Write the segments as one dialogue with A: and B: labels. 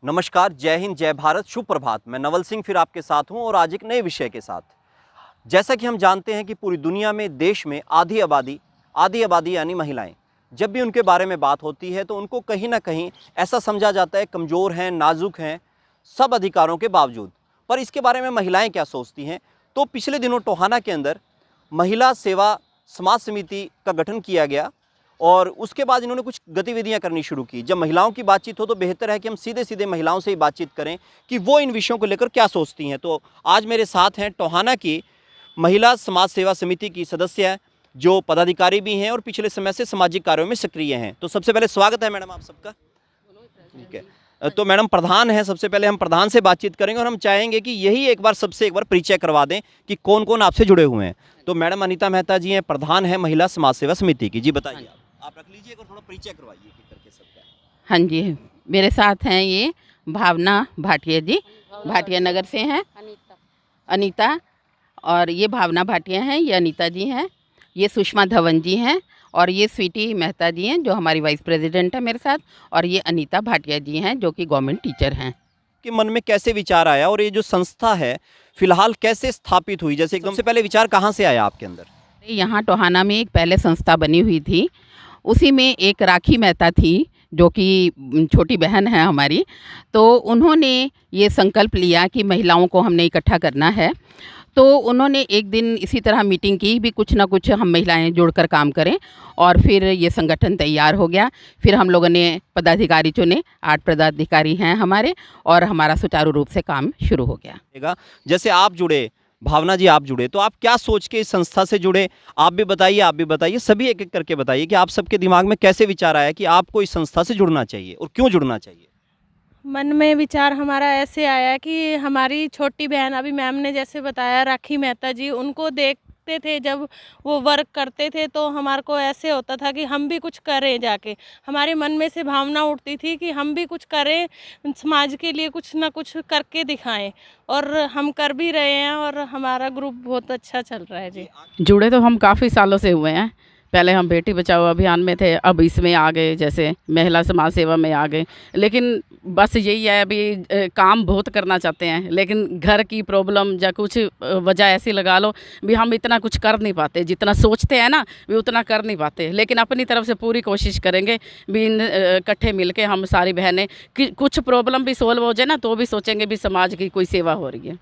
A: नमस्कार, जय हिंद, जय भारत, शुभ प्रभात। मैं नवल सिंह फिर आपके साथ हूं और आज एक नए विषय के साथ। जैसा कि हम जानते हैं कि पूरी दुनिया में, देश में आधी आबादी यानी महिलाएं, जब भी उनके बारे में बात होती है तो उनको कहीं ना कहीं ऐसा समझा जाता है कमज़ोर हैं, नाजुक हैं, सब अधिकारों के बावजूद। पर इसके बारे में महिलाएं क्या सोचती हैं? तो पिछले दिनों टोहाना के अंदर महिला सेवा समाज समिति का गठन किया गया और उसके बाद इन्होंने कुछ गतिविधियां करनी शुरू की। जब महिलाओं की बातचीत हो तो बेहतर है कि हम सीधे सीधे महिलाओं से ही बातचीत करें कि वो इन विषयों को लेकर क्या सोचती हैं। तो आज मेरे साथ हैं टोहाना की महिला समाज सेवा समिति की सदस्य हैं, जो पदाधिकारी भी हैं और पिछले समय से सामाजिक कार्यों में सक्रिय हैं। तो सबसे पहले स्वागत है मैडम आप सबका। ठीक है, तो मैडम प्रधान है, सबसे पहले हम प्रधान से बातचीत करेंगे और हम चाहेंगे कि यही एक बार परिचय करवा दें कि कौन कौन आपसे जुड़े हुए हैं। तो मैडम अनीता मेहता जी हैं, प्रधान है महिला समाज सेवा समिति की। जी बताइए, आप रख लीजिए और थोड़ा परिचय करवाइए करके सबका।
B: हाँ जी, मेरे साथ हैं ये भावना भाटिया जी, भाटिया नगर से हैं। अनीता और ये भावना भाटिया हैं, ये अनीता जी हैं, ये सुषमा धवन जी हैं और ये स्वीटी मेहता जी हैं जो हमारी वाइस प्रेसिडेंट है मेरे साथ, और ये अनीता भाटिया जी हैं जो कि गवर्नमेंट टीचर हैं।
A: कि मन में कैसे विचार आया और ये जो संस्था है फिलहाल कैसे स्थापित हुई? जैसे एकदम से पहले विचार कहाँ से आया आपके अंदर?
B: यहाँ टोहाना में एक पहले संस्था बनी हुई थी, उसी में एक राखी मेहता थी जो कि छोटी बहन है हमारी। तो उन्होंने ये संकल्प लिया कि महिलाओं को हमने इकट्ठा करना है। तो उन्होंने एक दिन इसी तरह मीटिंग की भी कुछ ना कुछ हम महिलाएं जुड़कर काम करें, और फिर ये संगठन तैयार हो गया। फिर हम लोगों ने पदाधिकारी चुने, 8 पदाधिकारी हैं हमारे, और हमारा सुचारू रूप से काम शुरू हो गया।
A: जैसे आप जुड़े, भावना जी आप जुड़े, तो आप क्या सोच के इस संस्था से जुड़े? आप भी बताइए, सभी एक एक करके बताइए कि आप सबके दिमाग में कैसे विचार आया कि आपको इस संस्था से जुड़ना चाहिए और क्यों जुड़ना चाहिए?
C: मन में विचार हमारा ऐसे आया कि हमारी छोटी बहन, अभी मैम ने जैसे बताया, राखी मेहता जी, उनको देखते थे जब वो वर्क करते थे तो हमारे को ऐसे होता था कि हम भी कुछ करें जाके। हमारे मन में से भावना उठती थी कि हम भी कुछ करें, समाज के लिए कुछ ना कुछ करके दिखाएं, और हम कर भी रहे हैं और हमारा ग्रुप बहुत अच्छा चल रहा है जी।
B: जुड़े तो हम काफ़ी सालों से हुए हैं। पहले हम बेटी बचाओ अभियान में थे, अब इसमें आ गए, जैसे महिला समाज सेवा में आ गए। लेकिन बस यही है, अभी काम बहुत करना चाहते हैं लेकिन घर की प्रॉब्लम या कुछ वजह ऐसी लगा लो भी हम इतना कुछ कर नहीं पाते, जितना सोचते हैं ना भी उतना कर नहीं पाते। लेकिन अपनी तरफ से पूरी कोशिश करेंगे भी इकट्ठे मिलके हम सारी बहनें कुछ प्रॉब्लम भी सोल्व हो जाए ना तो भी सोचेंगे भी समाज की कोई सेवा हो रही है।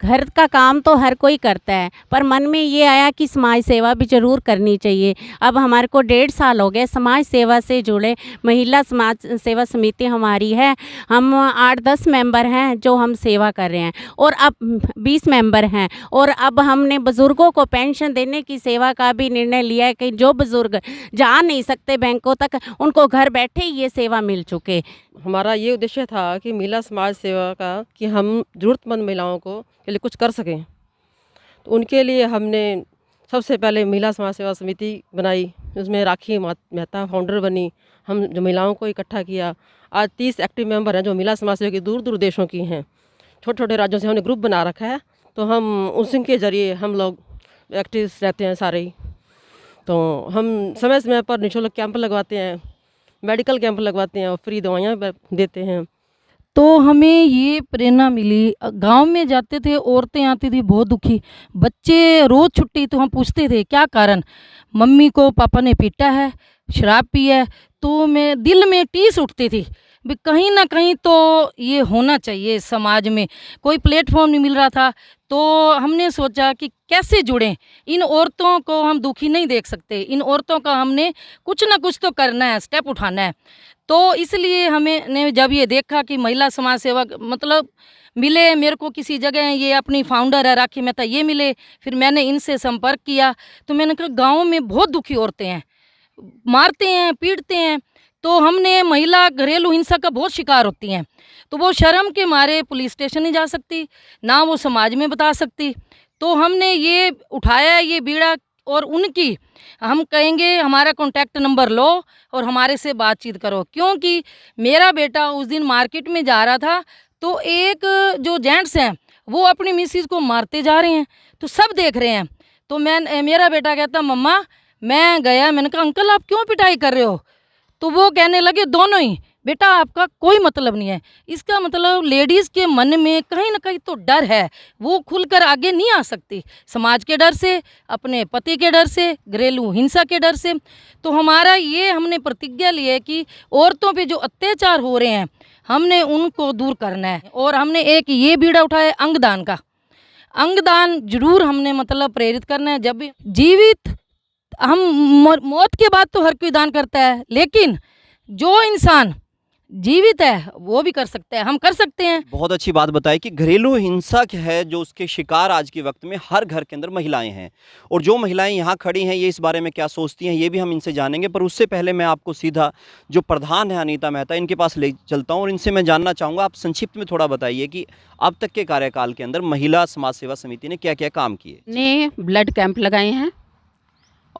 D: घर का काम तो हर कोई करता है, पर मन में ये आया कि समाज सेवा भी ज़रूर करनी चाहिए। अब हमारे को 1.5 साल हो गए समाज सेवा से जुड़े। महिला समाज सेवा समिति हमारी है, हम 8-10 मेंबर हैं जो हम सेवा कर रहे हैं, और अब 20 मेंबर हैं। और अब हमने बुज़ुर्गों को पेंशन देने की सेवा का भी निर्णय लिया है कि जो बुज़ुर्ग जा नहीं सकते बैंकों तक, उनको घर बैठे ही ये सेवा मिल चुके।
E: हमारा ये उद्देश्य था कि महिला समाज सेवा का, कि हम ज़रूरतमंद महिलाओं को के लिए कुछ कर सकें। तो उनके लिए हमने सबसे पहले महिला समाज सेवा समिति बनाई, उसमें राखी मेहता फाउंडर बनी। हम जो महिलाओं को इकट्ठा किया, आज 30 एक्टिव मेंबर हैं जो महिला समाज सेवा की दूर दूर देशों की हैं। छोटे छोटे राज्यों से हमने ग्रुप बना रखा है, तो हम उनके ज़रिए हम लोग एक्टिव रहते हैं सारे ही। तो हम समय समय पर निःशुल्क कैंप लगवाते हैं, मेडिकल कैंप लगवाते हैं और फ्री दवाइयाँ देते हैं।
F: तो हमें ये प्रेरणा मिली। गांव में जाते थे, औरतें आती थी बहुत दुखी, बच्चे रोज़ छुट्टी, तो हम पूछते थे क्या कारण, मम्मी को पापा ने पीटा है, शराब पी है। तो मैं दिल में टीस उठती थी भी कहीं ना कहीं तो ये होना चाहिए समाज में। कोई प्लेटफॉर्म नहीं मिल रहा था, तो हमने सोचा कि कैसे जुड़ें। इन औरतों को हम दुखी नहीं देख सकते, इन औरतों का हमने कुछ ना कुछ तो करना है, स्टेप उठाना है। तो इसलिए हमें जब ये देखा कि महिला समाज सेवा मतलब मिले मेरे को किसी जगह, ये अपनी फाउंडर है राखी मेहता, ये मिले, फिर मैंने इनसे संपर्क किया। तो मैंने कहा गाँव में बहुत दुखी औरतें हैं, मारते हैं, पीटते हैं। तो हमने महिला घरेलू हिंसा का बहुत शिकार होती हैं, तो वो शर्म के मारे पुलिस स्टेशन नहीं जा सकती, ना वो समाज में बता सकती। तो हमने ये उठाया ये बीड़ा, और उनकी हम कहेंगे हमारा कॉन्टैक्ट नंबर लो और हमारे से बातचीत करो। क्योंकि मेरा बेटा उस दिन मार्केट में जा रहा था, तो एक जो जेंट्स हैं वो अपनी मिसिस को मारते जा रहे हैं, तो सब देख रहे हैं। तो मेरा बेटा कहता मम्मा मैं गया, मैंने कहा अंकल आप क्यों पिटाई कर रहे हो? तो वो कहने लगे दोनों ही बेटा आपका कोई मतलब नहीं है। इसका मतलब लेडीज़ के मन में कहीं ना कहीं तो डर है, वो खुलकर आगे नहीं आ सकती, समाज के डर से, अपने पति के डर से, घरेलू हिंसा के डर से। तो हमारा ये हमने प्रतिज्ञा ली है कि औरतों पे जो अत्याचार हो रहे हैं हमने उनको दूर करना है। और हमने एक ये बीड़ा उठाया अंगदान का। अंगदान जरूर हमने मतलब प्रेरित करना है। जब जीवित हम मौत के बाद तो हर कोई दान करता है, लेकिन जो इंसान जीवित है वो भी कर सकता है, हम कर सकते हैं।
A: बहुत अच्छी बात बताई कि घरेलू हिंसा क्या है जो उसके शिकार आज के वक्त में हर घर के अंदर महिलाएं हैं, और जो महिलाएं यहाँ खड़ी हैं ये इस बारे में क्या सोचती हैं ये भी हम इनसे जानेंगे। पर उससे पहले मैं आपको सीधा जो प्रधान है अनीता मेहता, इनके पास ले चलता हूँ और इनसे मैं जानना चाहूँगा, आप संक्षिप्त में थोड़ा बताइए कि अब तक के कार्यकाल के अंदर महिला समाज सेवा समिति ने क्या क्या काम किए।
B: ने ब्लड कैंप लगाए हैं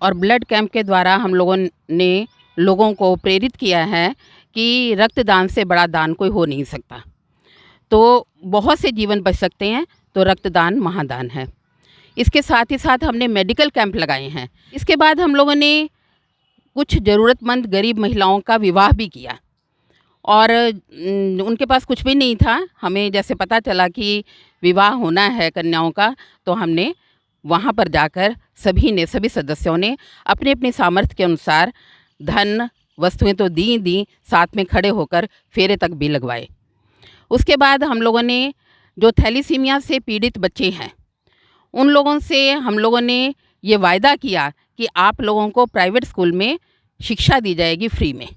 B: और ब्लड कैंप के द्वारा हम लोगों ने लोगों को प्रेरित किया है कि रक्तदान से बड़ा दान कोई हो नहीं सकता। तो बहुत से जीवन बच सकते हैं, तो रक्तदान महादान है। इसके साथ ही साथ हमने मेडिकल कैंप लगाए हैं। इसके बाद हम लोगों ने कुछ ज़रूरतमंद गरीब महिलाओं का विवाह भी किया और उनके पास कुछ भी नहीं था। हमें जैसे पता चला कि विवाह होना है कन्याओं का, तो हमने वहाँ पर जाकर सभी सदस्यों ने अपने अपने सामर्थ्य के अनुसार धन वस्तुएं तो दी, साथ में खड़े होकर फेरे तक भी लगवाए। उसके बाद हम लोगों ने जो थैलीसीमिया से पीड़ित बच्चे हैं उन लोगों से हम लोगों ने ये वायदा किया कि आप लोगों को प्राइवेट स्कूल में शिक्षा दी जाएगी फ्री में।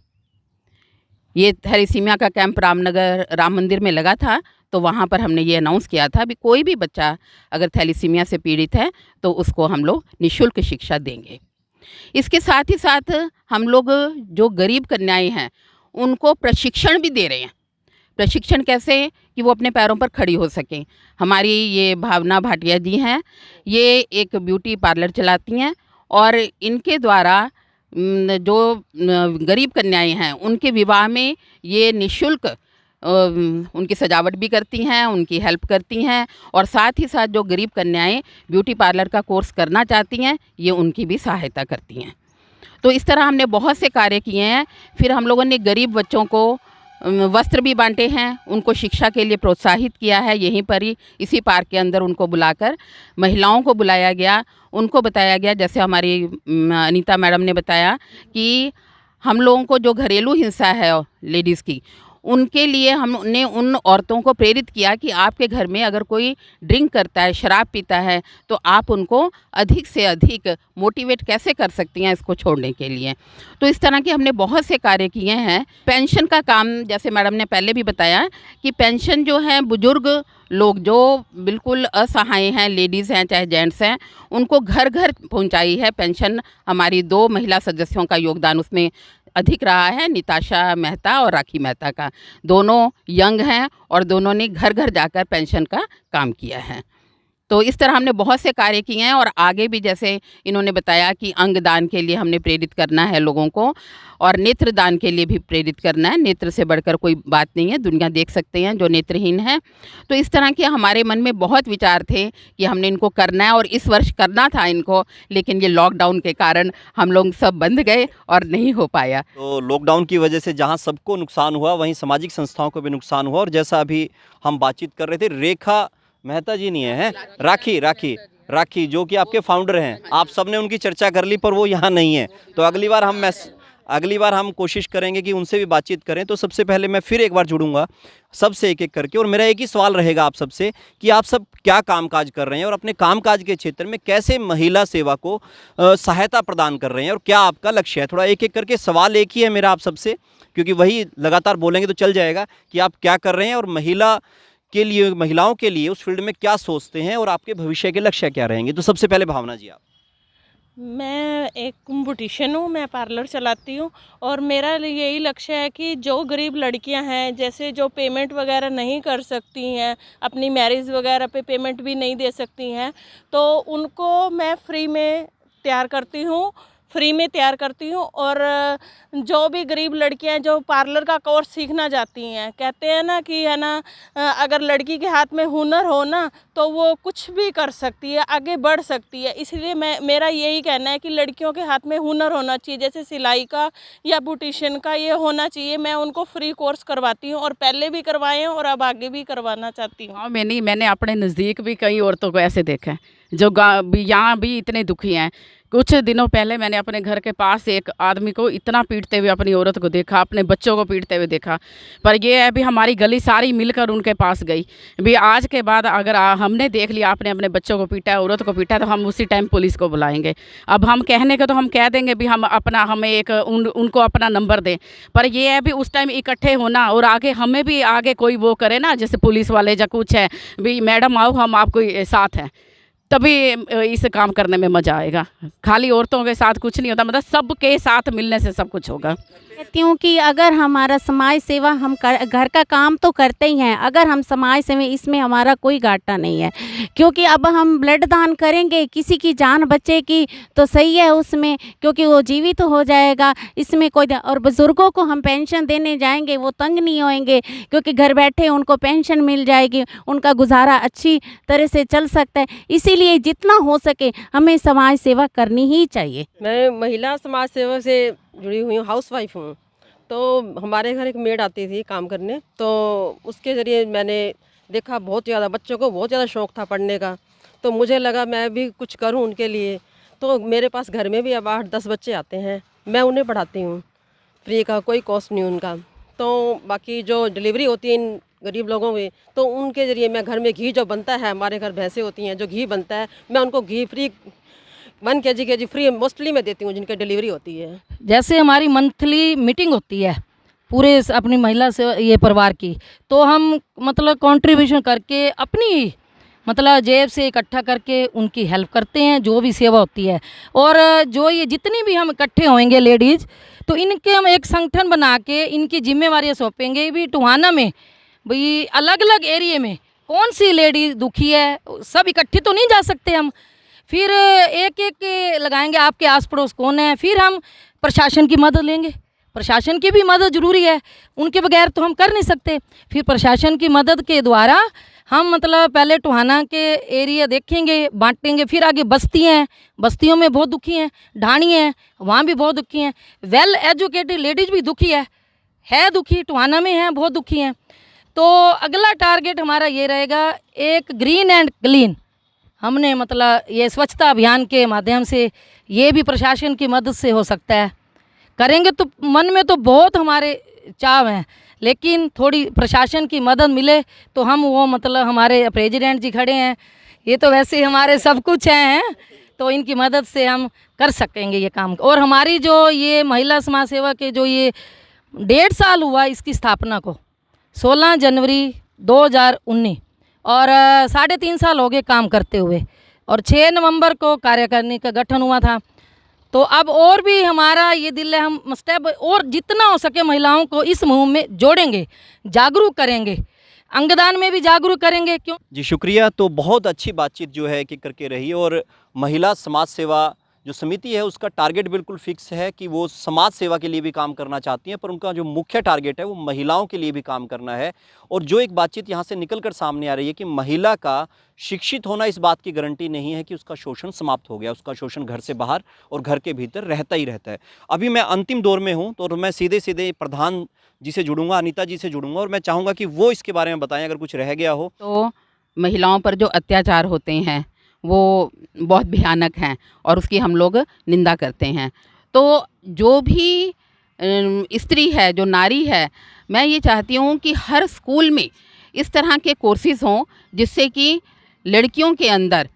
B: ये थैलीसीमिया का कैंप रामनगर राम मंदिर में लगा था, तो वहाँ पर हमने ये अनाउंस किया था भी कोई भी बच्चा अगर थैलीसीमिया से पीड़ित है तो उसको हम लोग निःशुल्क शिक्षा देंगे। इसके साथ ही साथ हम लोग जो गरीब कन्याएं हैं उनको प्रशिक्षण भी दे रहे हैं। प्रशिक्षण कैसे कि वो अपने पैरों पर खड़ी हो सकें। हमारी ये भावना भाटिया जी हैं, ये एक ब्यूटी पार्लर चलाती हैं और इनके द्वारा जो गरीब कन्याएं हैं उनके विवाह में ये निःशुल्क उनकी सजावट भी करती हैं, उनकी हेल्प करती हैं और साथ ही साथ जो गरीब कन्याएं ब्यूटी पार्लर का कोर्स करना चाहती हैं ये उनकी भी सहायता करती हैं। तो इस तरह हमने बहुत से कार्य किए हैं। फिर हम लोगों ने गरीब बच्चों को वस्त्र भी बांटे हैं, उनको शिक्षा के लिए प्रोत्साहित किया है। यहीं पर ही इसी पार्क के अंदर उनको बुलाकर महिलाओं को बुलाया गया, उनको बताया गया, जैसे हमारी अनीता मैडम ने बताया कि हम लोगों को जो घरेलू हिंसा है लेडीज़ की, उनके लिए हमने उन औरतों को प्रेरित किया कि आपके घर में अगर कोई ड्रिंक करता है, शराब पीता है, तो आप उनको अधिक से अधिक मोटिवेट कैसे कर सकती हैं इसको छोड़ने के लिए। तो इस तरह के हमने बहुत से कार्य किए हैं। पेंशन का काम, जैसे मैडम ने पहले भी बताया कि पेंशन जो है बुजुर्ग लोग जो बिल्कुल असहाय हैं, लेडीज़ हैं चाहे जेंट्स हैं, उनको घर घर पहुंचाई है पेंशन। हमारी 2 महिला सदस्यों का योगदान उसमें अधिक रहा है, निताशा मेहता और राखी मेहता का। दोनों यंग हैं और दोनों ने घर घर जाकर पेंशन का काम किया है। तो इस तरह हमने बहुत से कार्य किए हैं और आगे भी जैसे इन्होंने बताया कि अंगदान के लिए हमने प्रेरित करना है लोगों को और नेत्रदान के लिए भी प्रेरित करना है। नेत्र से बढ़कर कोई बात नहीं है, दुनिया देख सकते हैं जो नेत्रहीन है। तो इस तरह के हमारे मन में बहुत विचार थे कि हमने इनको करना है और इस वर्ष करना था इनको, लेकिन ये लॉकडाउन के कारण हम लोग सब बंद गए और नहीं हो पाया।
A: तो लॉकडाउन की वजह से जहां सबको नुकसान हुआ वहीं सामाजिक संस्थाओं को भी नुकसान हुआ। और जैसा अभी हम बातचीत कर रहे थे, रेखा मेहता जी नहीं है, राखी जो कि आपके फाउंडर हैं, आप सबने उनकी चर्चा कर ली पर वो यहाँ नहीं है। तो अगली बार हम कोशिश करेंगे कि उनसे भी बातचीत करें। तो सबसे पहले मैं फिर एक बार जुड़ूंगा सबसे एक एक करके, और मेरा एक ही सवाल रहेगा आप सबसे कि आप सब क्या कामकाज कर रहे हैं और अपने कामकाज के क्षेत्र में कैसे महिला सेवा को सहायता प्रदान कर रहे हैं और क्या आपका लक्ष्य है। थोड़ा एक एक करके, सवाल एक ही है मेरा आप सबसे, क्योंकि वही लगातार बोलेंगे तो चल जाएगा कि आप क्या कर रहे हैं और महिलाओं के लिए उस फील्ड में क्या सोचते हैं और आपके भविष्य के लक्ष्य क्या रहेंगे। तो सबसे पहले भावना जी आप।
C: मैं एक ब्यूटिशियन हूँ, मैं पार्लर चलाती हूँ और मेरा यही लक्ष्य है कि जो गरीब लड़कियाँ हैं, जैसे जो पेमेंट वगैरह नहीं कर सकती हैं, अपनी मैरिज वगैरह पे पेमेंट भी नहीं दे सकती हैं, तो उनको मैं फ्री में तैयार करती हूँ। फ्री में तैयार करती हूँ। और जो भी गरीब लड़कियाँ जो पार्लर का कोर्स सीखना चाहती हैं, कहते हैं ना कि है ना, अगर लड़की के हाथ में हुनर हो ना तो वो कुछ भी कर सकती है, आगे बढ़ सकती है। इसलिए मेरा यही कहना है कि लड़कियों के हाथ में हुनर होना चाहिए, जैसे सिलाई का या ब्यूटिशियन का ये होना चाहिए। मैं उनको फ्री कोर्स करवाती हूँ और पहले भी करवाए हैं और अब आगे भी करवाना चाहती हूँ।
B: गाँव में नहीं, मैंने अपने नज़दीक भी कई औरतों को ऐसे देखा है जो यहाँ भी इतने दुखी हैं। कुछ दिनों पहले मैंने अपने घर के पास एक आदमी को इतना पीटते हुए अपनी औरत को देखा, अपने बच्चों को पीटते हुए देखा। पर ये है भी हमारी गली सारी मिलकर उनके पास गई भी आज के बाद अगर हमने देख लिया आपने अपने बच्चों को पीटा है, औरत को पीटा है, तो हम उसी टाइम पुलिस को बुलाएंगे। अब हम कहने के तो हम कह देंगे भी हम अपना हमें एक उनको अपना नंबर दें, पर ये है भी उस टाइम इकट्ठे होना और आगे हमें भी आगे कोई वो करे ना, जैसे पुलिस वाले या कुछ है भी मैडम आओ हम आपको साथ हैं, तभी इस काम करने में मज़ा आएगा। खाली औरतों के साथ कुछ नहीं होता, मतलब सबके साथ मिलने से सब कुछ होगा।
D: कहती हूँ कि अगर हमारा समाज सेवा हम घर का काम तो करते ही हैं, अगर हम समाज सेवा इसमें हमारा कोई घाटा नहीं है, क्योंकि अब हम ब्लड दान करेंगे किसी की जान बचेगी तो सही है उसमें, क्योंकि वो जीवित तो हो जाएगा, इसमें कोई और बुज़ुर्गों को हम पेंशन देने जाएंगे वो तंग नहीं होएंगे, क्योंकि घर बैठे उनको पेंशन मिल जाएगी, उनका गुजारा अच्छी तरह से चल सकता है। इसीलिए जितना हो सके हमें समाज सेवा करनी ही चाहिए।
E: मैं महिला समाज सेवा से जुड़ी हुई हूँ, हाउस वाइफ हूँ। तो हमारे घर एक मेड आती थी काम करने, तो उसके ज़रिए मैंने देखा बहुत ज़्यादा बच्चों को बहुत ज़्यादा शौक़ था पढ़ने का, तो मुझे लगा मैं भी कुछ करूँ उनके लिए। तो मेरे पास घर में भी अब 8-10 बच्चे आते हैं, मैं उन्हें पढ़ाती हूँ, फ्री का कोई कॉस्ट नहीं उनका। तो बाकी जो डिलीवरी होती है इन गरीब लोगों में, तो उनके ज़रिए मैं घर में घी जो बनता है, हमारे घर भैंसें होती हैं, जो घी बनता है मैं उनको घी फ्री 1 kg फ्री मोस्टली मैं देती हूँ जिनकी डिलीवरी होती है।
F: जैसे हमारी मंथली मीटिंग होती है पूरे अपनी महिला से ये परिवार की, तो हम मतलब कंट्रीब्यूशन करके अपनी मतलब जेब से इकट्ठा करके उनकी हेल्प करते हैं, जो भी सेवा होती है। और जो ये जितनी भी हम इकट्ठे होंगे लेडीज़, तो इनके हम एक संगठन बना के इनकी जिम्मेवारियाँ सौंपेंगे भी टोहाना में भाई अलग अलग एरिए में कौन सी लेडीज़ दुखी है, सब इकट्ठे तो नहीं जा सकते हम, फिर एक एक के लगाएंगे आपके आस पड़ोस कौन है, फिर हम प्रशासन की मदद लेंगे, प्रशासन की भी मदद ज़रूरी है, उनके बगैर तो हम कर नहीं सकते। फिर प्रशासन की मदद के द्वारा हम मतलब पहले टोहाना के एरिया देखेंगे, बांटेंगे, फिर आगे बस्तियाँ हैं, बस्तियों में बहुत दुखी हैं, ढाणी हैं वहाँ भी बहुत दुखी हैं, वेल एजुकेटेड लेडीज़ भी दुखी है दुखी, टोहाना में हैं बहुत दुखी हैं। तो अगला टारगेट हमारा ये रहेगा, एक ग्रीन एंड क्लीन हमने मतलब ये स्वच्छता अभियान के माध्यम से, ये भी प्रशासन की मदद से हो सकता है। करेंगे तो मन में तो बहुत हमारे चाव हैं, लेकिन थोड़ी प्रशासन की मदद मिले तो हम वो मतलब हमारे प्रेसिडेंट जी खड़े हैं, ये तो वैसे हमारे सब कुछ हैं, तो इनकी मदद से हम कर सकेंगे ये काम। और हमारी जो ये महिला समाज सेवा के जो ये 1.5 साल हुआ इसकी स्थापना को, 16 जनवरी 2019, और 3.5 साल हो गए काम करते हुए, और 6 नवंबर को कार्यकारिणी का गठन हुआ था। तो अब और भी हमारा ये दिल है, हम स्टेप और जितना हो सके महिलाओं को इस मुहिम में जोड़ेंगे, जागरूक करेंगे, अंगदान में भी जागरूक करेंगे। क्यों
A: जी शुक्रिया। तो बहुत अच्छी बातचीत जो है कि करके रही, और महिला समाज सेवा जो समिति है उसका टारगेट बिल्कुल फिक्स है कि वो समाज सेवा के लिए भी काम करना चाहती हैं, पर उनका जो मुख्य टारगेट है वो महिलाओं के लिए भी काम करना है। और जो एक बातचीत यहाँ से निकल कर सामने आ रही है कि महिला का शिक्षित होना इस बात की गारंटी नहीं है कि उसका शोषण समाप्त हो गया, उसका शोषण घर से बाहर और घर के भीतर रहता ही रहता है। अभी मैं अंतिम दौर में हूँ, तो मैं सीधे सीधे प्रधान जी से जुड़ूंगा, अनीता जी से जुड़ूंगा, और मैं चाहूँगा कि वो इसके बारे में बताएं अगर कुछ रह गया हो।
B: तो महिलाओं पर जो अत्याचार होते हैं वो बहुत भयानक हैं और उसकी हम लोग निंदा करते हैं। तो जो भी स्त्री है, जो नारी है, मैं ये चाहती हूँ कि हर स्कूल में इस तरह के कोर्सेज़ हों जिससे कि लड़कियों के अंदर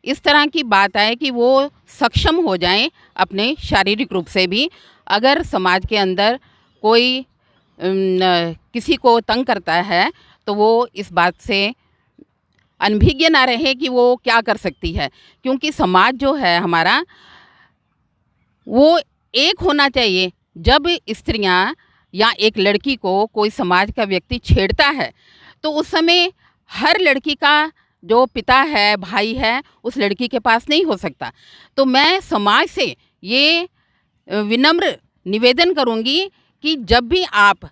B: इस तरह की बात आए कि वो सक्षम हो जाएं अपने शारीरिक रूप से भी। अगर समाज के अंदर कोई किसी को तंग करता है तो वो इस बात से अनभिज्ञ ना रहे कि वो क्या कर सकती है, क्योंकि समाज जो है हमारा वो एक होना चाहिए। जब स्त्रियां या एक लड़की को कोई समाज का व्यक्ति छेड़ता है तो उस समय हर लड़की का जो पिता है, भाई है, उस लड़की के पास नहीं हो सकता। तो मैं समाज से ये
G: विनम्र निवेदन करूंगी कि जब भी आप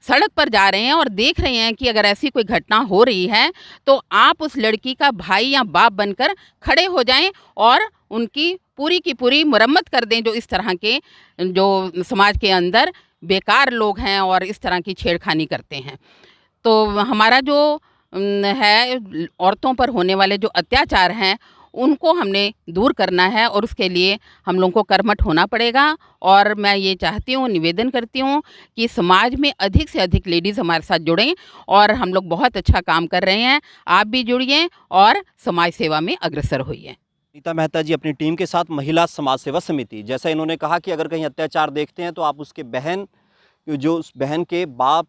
G: सड़क पर जा रहे हैं और देख रहे हैं कि अगर ऐसी कोई घटना हो रही है तो आप उस लड़की का भाई या बाप बनकर खड़े हो जाएं और उनकी की पूरी मरम्मत कर दें, जो इस तरह के जो समाज के अंदर बेकार लोग हैं और इस तरह की छेड़खानी करते हैं। तो हमारा जो है औरतों पर होने वाले जो अत्याचार हैं उनको हमने दूर करना है और उसके लिए हम लोगों को कर्मठ होना पड़ेगा। और मैं ये चाहती हूँ, निवेदन करती हूँ कि समाज में अधिक से अधिक लेडीज़ हमारे साथ जुड़ें और हम लोग बहुत अच्छा काम कर रहे हैं। आप भी जुड़िए और समाज सेवा में अग्रसर होइए।
A: नीता मेहता जी अपनी टीम के साथ महिला समाज सेवा समिति, जैसा इन्होंने कहा कि अगर कहीं अत्याचार देखते हैं तो आप उसके जो उस बहन के बाप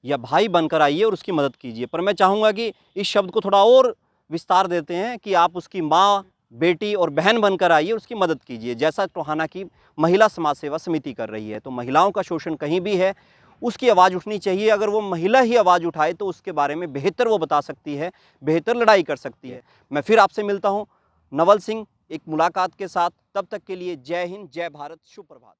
A: या भाई बनकर आइए और उसकी मदद कीजिए। पर मैं चाहूँगा कि इस शब्द को थोड़ा और विस्तार देते हैं कि आप उसकी माँ, बेटी और बहन बनकर आइए और उसकी मदद कीजिए, जैसा टोहाना की महिला समाज सेवा समिति कर रही है। तो महिलाओं का शोषण कहीं भी है उसकी आवाज़ उठनी चाहिए। अगर वो महिला ही आवाज़ उठाए तो उसके बारे में बेहतर वो बता सकती है, बेहतर लड़ाई कर सकती है। मैं फिर आपसे मिलता हूँ नवल सिंह एक मुलाकात के साथ। तब तक के लिए जय हिंद, जय भारत, शुभ प्रभात।